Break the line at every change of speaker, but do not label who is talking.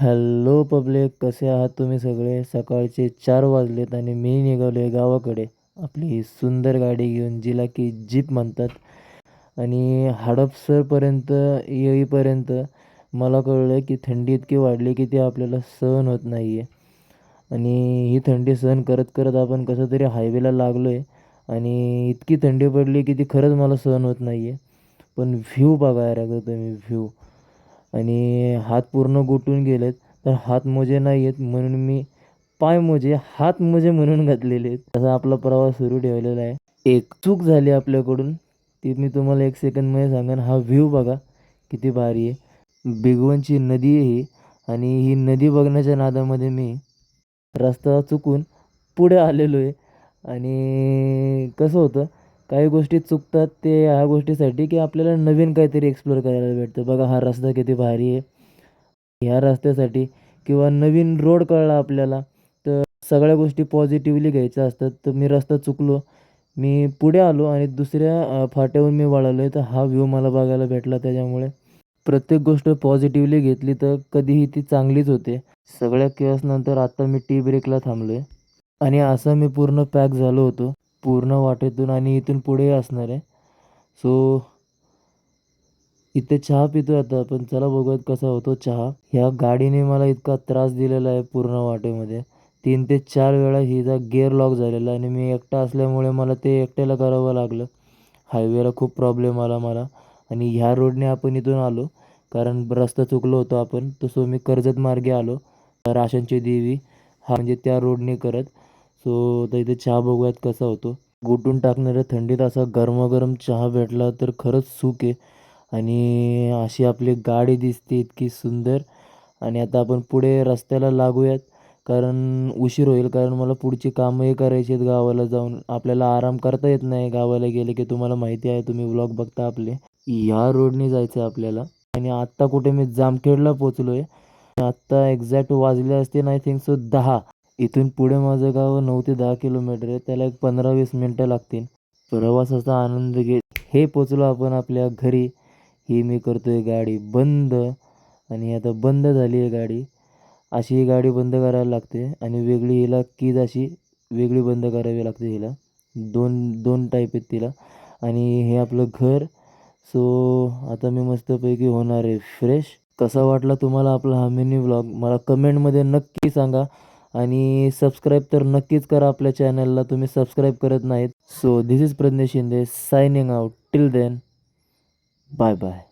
Hello public, कसे आहात तुम्ही सगळे? सकाळचे 4 वाजलेत आणि मी निघालो आहे गावाकडे आपली सुंदर गाडी घेऊन, जिला की जीप म्हणतात. आणि हडपसरपर्यंत येईपर्यंत मला कळलं की थंडी इतकी वाढली की ती आपल्याला सहन होत नाही आहे. आणि ही थंडी सहन करत करत आपण कसं तरी हायवेला लागलो आहे. आणि इतकी थंडी पडली की ती खरंच मला सहन होत नाही आहे. पण व्ह्यू बघा यार अगं तुम्ही, व्ह्यू. आणि हात पूर्ण गुंतून गेलेत. तर हातमोजे नाही आहेत म्हणून मी पायमोजे, हातमोजे म्हणून घातलेले आहेत. तसा आपला प्रवास सुरू ठेवलेला आहे. एक चूक झाली आपल्याकडून, ती मी तुम्हाला 1 सेकंदमध्ये सांगेन. हा व्ह्यू बघा किती भारी आहे. भिगवणची नदी आहे ही. आणि ही नदी बघण्याच्या नादामध्ये मी रस्ता चुकून पुढे आलेलो आहे. आणि कसं होतं, काही गोष्टी चुकतात ते ह्या गोष्टीसाठी की आपल्याला नवीन काहीतरी एक्सप्लोर करायला भेटतं. बघा हा रस्ता किती भारी आहे. ह्या रस्त्यासाठी किंवा नवीन रोड कळला आपल्याला, तर सगळ्या गोष्टी पॉझिटिव्हली घ्यायच्या असतात. तर मी रस्ता चुकलो. मी पुढे आलो आणि दुसऱ्या फाट्यावरून मी वळालो आहे. तर हा व्ह्यू मला बघायला भेटला. त्याच्यामुळे प्रत्येक गोष्ट पॉझिटिव्हली घेतली तर कधीही ती चांगलीच होते. सगळ्या केअसनंतर आता मी टी ब्रेकला थांबलो आहे. आणि असं मी पूर्ण पॅक झालो होतो, पूर्ण वाटेतून आणि इथून पुढेही असणार आहे. सो इथे चहा पितोय आता आपण. चला बघूयात कसा होतो चहा. ह्या गाडीने मला इतका त्रास दिलेला आहे पूर्ण वाटेमध्ये. 3 ते 4 वेळा हिचा गिअर लॉक झालेला आहे आणि मी एकटा असल्यामुळे मला ते एकट्याला करावं लागलं. हायवेला खूप प्रॉब्लेम आला मला. आणि ह्या रोडने आपण इथून आलो, कारण रस्ता चुकलो होतो आपण. तर सो मी कर्जत मार्गे आलो, राशनची देवी हा म्हणजे त्या रोडने करत. सो तर इथे चहा बघूयात कसा होतो. घुटून टाकणाऱ्या थंडीत असा गरमागरम चहा भेटला तर खरंच सुख आहे. आणि अशी आपली गाडी दिसते इतकी सुंदर. आणि आता आपण पुढे रस्त्याला लागूयात, कारण उशीर होईल. कारण मला पुढची कामंही करायची आहेत गावाला जाऊन. आपल्याला आराम करता येत नाही गावाला गेले की, तुम्हाला माहिती आहे, तुम्ही व्लॉग बघता आपले. या रोडने जायचं आहे आपल्याला. आणि आत्ता कुठे मी जामखेडला पोचलो आहे. आत्ता एक्झॅक्ट वाजले असतील आय थिंक सो 10. इथून पुढे माझं गाव 9 ते 10 किलोमीटर आहे. त्याला एक 15-20 मिनटं लागतील. प्रवासाचा आनंद घेत हे पोचलो आपण आपल्या घरी. ही मी करतोय गाडी बंद. आणि आता बंद झाली आहे गाडी. अशी ही गाडी बंद करायला लागते आणि वेगळी हिला कीज अशी वेगळी बंद करावी लागते हिला. दोन दोन टाईप आहेत तिला. आणि हे आपलं घर. सो आता मी मस्तपैकी होणार आहे फ्रेश. कसा वाटला तुम्हाला आपला हा मिनी व्लॉग मला कमेंटमध्ये नक्की सांगा. आणि सबस्क्राईब तर नक्कीच करा आपल्या चॅनलला, तुम्ही सबस्क्राईब करत नाहीत. So this is Pragnesh Shinde signing out. Till then, bye bye.